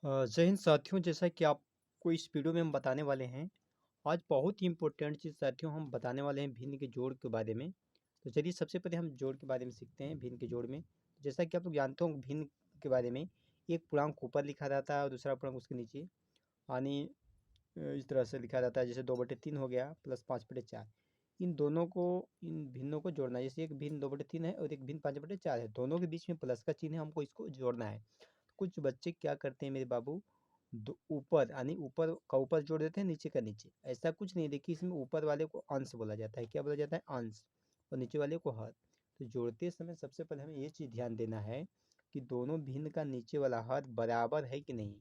जय हिंद साथियों, जैसा कि आपको इस वीडियो में हम बताने वाले हैं। आज बहुत ही इम्पोर्टेंट चीज़ साथियों हम बताने वाले हैं भिन्न के जोड़ के बारे में। तो चलिए सबसे पहले हम जोड़ के बारे में सीखते हैं भिन्न के जोड़ में। जैसा कि आप लोग जानते हो भिन्न के बारे में, एक पूर्णांक ऊपर लिखा जाता है और दूसरा पूर्णांक उसके नीचे। यानी इस तरह से लिखा जाता है, जैसे 2/3 हो गया प्लस 5/4। इन भिन्नों को जोड़ना है। जैसे एक भिन्न 2/3 है और एक भिन्न 5/4 है, दोनों के बीच में प्लस का चिन्ह है, हमको इसको जोड़ना है। कुछ बच्चे क्या करते हैं मेरे बाबू, दो ऊपर यानी ऊपर का ऊपर जोड़ देते हैं, नीचे का नीचे। ऐसा कुछ नहीं, देखिए इसमें ऊपर वाले को अंश बोला जाता है। क्या बोला जाता है? अंश। और नीचे वाले को हर। तो जोड़ते समय सबसे पहले हमें ये चीज़ ध्यान देना है कि दोनों भिन्न का नीचे वाला हर बराबर है कि नहीं।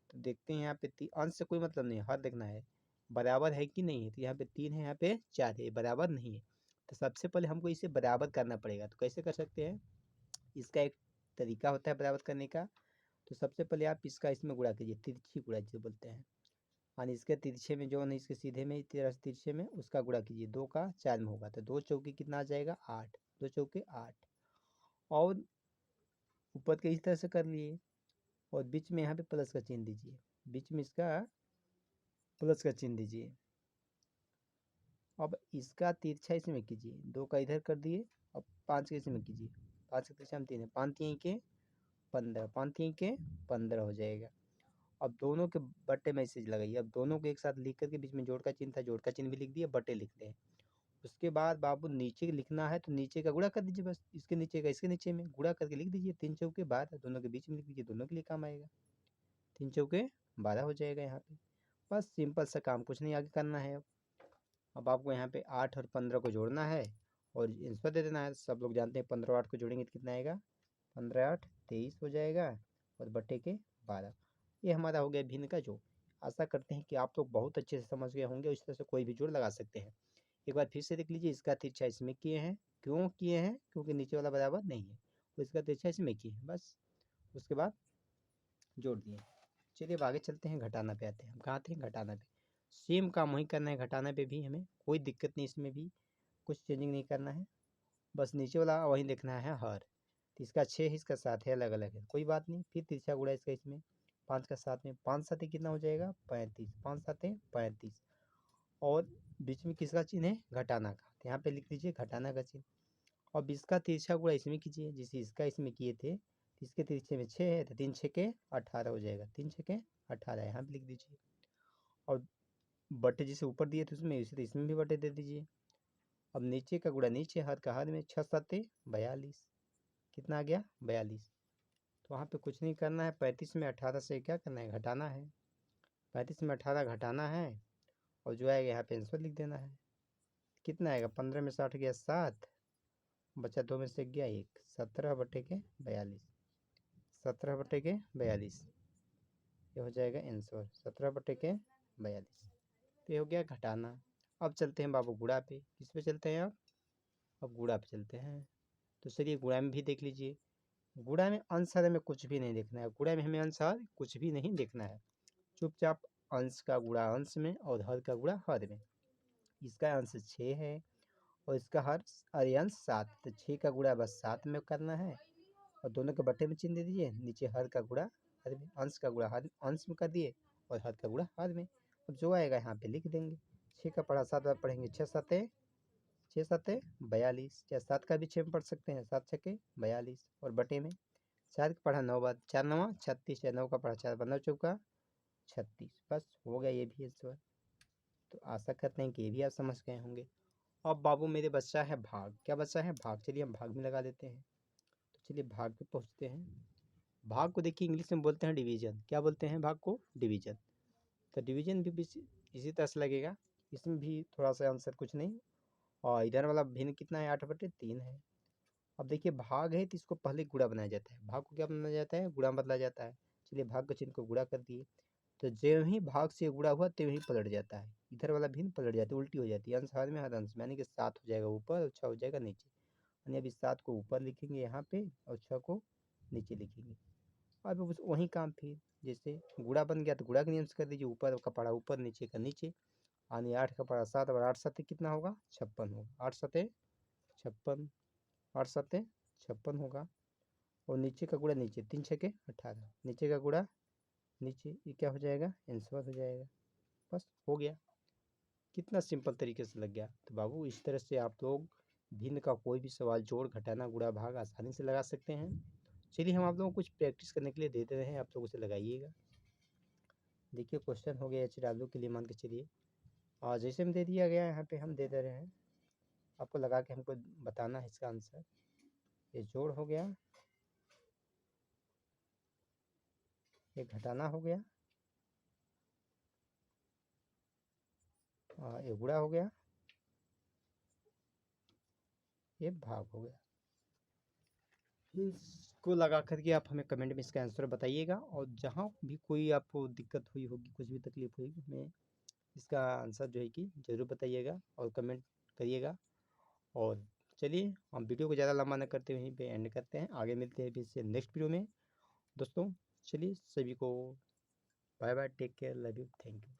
तो देखते हैं यहाँ पे अंश से कोई मतलब नहीं, हर देखना है बराबर है कि नहीं है। तो यहाँ पे 3 है, यहाँ पे 4 है, बराबर नहीं है। तो सबसे पहले हमको इसे बराबर करना पड़ेगा। तो कैसे कर सकते हैं? इसका एक तरीका होता है बराबर करने का। तो सबसे पहले आप इसका इसमें गुणा कीजिए, तिरछी गुणा जिसे बोलते हैं। और इसके तिरछे में जो है, इसके सीधे में तिरछे में उसका गुणा कीजिए। 2 का 4 में होगा तो 2 चौके कितना आ जाएगा? 8। 2 चौके 8। और ऊपर के इस तरह से कर लिए और बीच में यहाँ पे प्लस का चिन्ह दीजिए। बीच में इसका प्लस का चिन्ह दीजिए। अब इसका तिरछा इसमें कीजिए। 2 का इधर कर दिए। अब 5 का इसमें कीजिए। 5 का तिरछा में 3 है, 5 3 के 15, 5 3 के 15 हो जाएगा। अब दोनों के बट्टे मैसेज लगाइए। अब दोनों को एक साथ लिख करके बीच में जोड़ का चिन्ह था, जोड़ का चिन्ह भी लिख दिया, बट्टे लिख दें। उसके बाद बाबू नीचे लिखना है तो नीचे का गुणा कर दीजिए। बस इसके नीचे का इसके नीचे में गुणा करके लिख दीजिए। 3 चौके 12, दोनों के बीच में लिख दीजिए, दोनों के लिए काम आएगा। 3 चौके 12 हो जाएगा यहाँ पे। बस सिंपल सा काम, कुछ नहीं आगे करना है। अब आपको यहाँ पे 8 और 15 को जोड़ना है और आंसर दे देना है। सब लोग जानते हैं 15 और 8 को जोड़ेंगे तो कितना आएगा? 15 8 23 हो जाएगा और बट्टे के 12। ये हमारा हो गया भिन्न का जोड़। आशा करते हैं कि आप लोग बहुत अच्छे से समझ गए होंगे। इस तरह से कोई भी जोड़ लगा सकते हैं। एक बार फिर से देख लीजिए, इसका तिरछा इसमें किए हैं। क्यों किए हैं? क्योंकि नीचे वाला बराबर नहीं है, तो इसका तिरछा इसमें किए हैं, बस। उसके बाद जोड़ दिए। चलिए अब आगे चलते हैं, घटाना पे आते हैं। हम कहाँ थे? घटाना पे। सेम काम वही करना है घटाना पे भी, हमें कोई दिक्कत नहीं, इसमें भी कुछ चेंजिंग नहीं करना है। बस नीचे वाला वही देखना है, हर। तो इसका 6 है, इसका 7 है, अलग अलग है, कोई बात नहीं। फिर तिरछा गुणा इसका इसमें 5 का 7 में, 5 7 कितना हो जाएगा? 35। 5 7 35। और बीच में किसका चिन्ह है? घटाना का। तो यहाँ पे लिख लीजिए घटाना का चिन्ह। अब इसका तिरछा गुणा इसमें कीजिए, जैसे इसका इसमें किए थे। तो इसके तिरछे में 6 है तो 3 6 के 18 हो जाएगा। 3 6 के 18 यहाँ पे लिख दीजिए। और बटे जिसे ऊपर दिए थे उसमें, इसे तो इसमें भी बटे दे दीजिए। अब नीचे का गुणा नीचे, हर का हर में। 6 7 42। कितना आ गया? 42। तो वहाँ पे कुछ नहीं करना है। 35 में 18 से क्या करना है? घटाना है। 35 में 18 घटाना है और जो आएगा यहाँ पे आंसर लिख देना है। कितना आएगा? 15 में 60 गया 7, बचा 2 में से गया 1। 17/42। 17/42 ये हो जाएगा आंसर। 17/42। तो ये हो गया घटाना। अब चलते हैं बाबू गुणा पे। किस पे चलते हैं आप? अब गुणा पे चलते हैं। तो चलिए गुणा में भी देख लीजिए। गुणा में अंश हर में कुछ भी नहीं देखना है। गुणा में हमें अंश हर कुछ भी नहीं देखना है। चुपचाप अंश का गुणा अंश में और हर का गुणा हर में। इसका अंश 6 है और इसका हर अरे अंश 7। तो 6 का गुणा बस 7 में करना है और दोनों के बट्टे में चिन्ह दे दीजिए। नीचे हर का गुणा हर में, अंश का गुणा हर अंश में कर दिए और हर का गुणा हर में। अब जो आएगा यहाँ पे लिख देंगे। 6 का पढ़ा 7 बार पढ़ेंगे। 6 7 42। या 7 का भी 6 में पढ़ सकते हैं। 7 6 42 और बटे में 4 का पढ़ा 9 बार, 4 9 36। या 9 का पढ़ा 4 बार 9 चौका 36। बस हो गया ये भी आंसर। तो आशा करते हैं कि ये भी आप समझ गए होंगे। अब बाबू मेरे बच्चा है भाग। क्या बच्चा है? भाग। चलिए हम भाग में लगा देते हैं। तो चलिए भाग पे पहुँचते हैं। भाग को देखिए इंग्लिश में बोलते हैं डिवीजन। क्या बोलते हैं भाग को? डिवीजन। तो डिवीजन भी इसी तरह से लगेगा। इसमें भी थोड़ा सा आंसर कुछ नहीं। और इधर वाला भिन्न कितना है? 8/3 है। अब देखिए भाग है तो इसको पहले गुणा बनाया जाता है। भाग को क्या बनाया जाता है? गुणा बदला जाता है। चलिए भाग के चिन्ह को गुणा कर दिए। तो जो ही भाग से गुणा हुआ त्यों ही पलट जाता है। इधर वाला भिन्न पलट जाती है, उल्टी हो जाती है। अंश हर में हर अंश में, यानी कि 7 हो जाएगा ऊपर और 6 हो जाएगा नीचे। यानी अभी 7 को ऊपर लिखेंगे यहाँ पे और 6 को नीचे लिखेंगे। अब उस वही काम फिर जैसे गुणा बन गया तो गुणा के नियम से कर दीजिए। ऊपर का पड़ा ऊपर, नीचे का नीचे। यानी 8 का पड़ा 7 और 8 7 कितना होगा? 56 होगा। 8 7 56। 8 7 56 होगा। और नीचे का गुणा नीचे, 3 6 18। नीचे का गुणा नीचे ये क्या हो जाएगा, आंसर हो जाएगा। बस हो गया, कितना सिंपल तरीके से लग गया। तो बाबू इस तरह से आप लोग भिन्न का कोई भी सवाल जोड़ घटाना गुणा भाग आसानी से लगा सकते हैं। चलिए हम आप लोगों को कुछ प्रैक्टिस करने के लिए दे दे रहे हैं, आप लोग उसे लगाइएगा। देखिए क्वेश्चन हो गया HW के लिए, मान के चलिए और जैसे हम दे दिया गया यहाँ पे हम दे दे रहे हैं, आपको लगा के हमको बताना है इसका आंसर। ये जोड़ हो गया, ये घटाना हो गया, ये गुणा हो गया, ये भाग हो गया। इसको लगा करके आप हमें कमेंट में इसका आंसर बताइएगा, और जहाँ भी कोई आपको दिक्कत हुई होगी, कुछ भी तकलीफ हुई, हमें इसका आंसर जो है कि ज़रूर बताइएगा और कमेंट करिएगा। और चलिए हम वीडियो को ज़्यादा लंबा न करते हुए यहीं पे एंड करते हैं, आगे मिलते हैं फिर से नेक्स्ट वीडियो में दोस्तों। चलिए सभी को bye bye, take care, love you, thank you.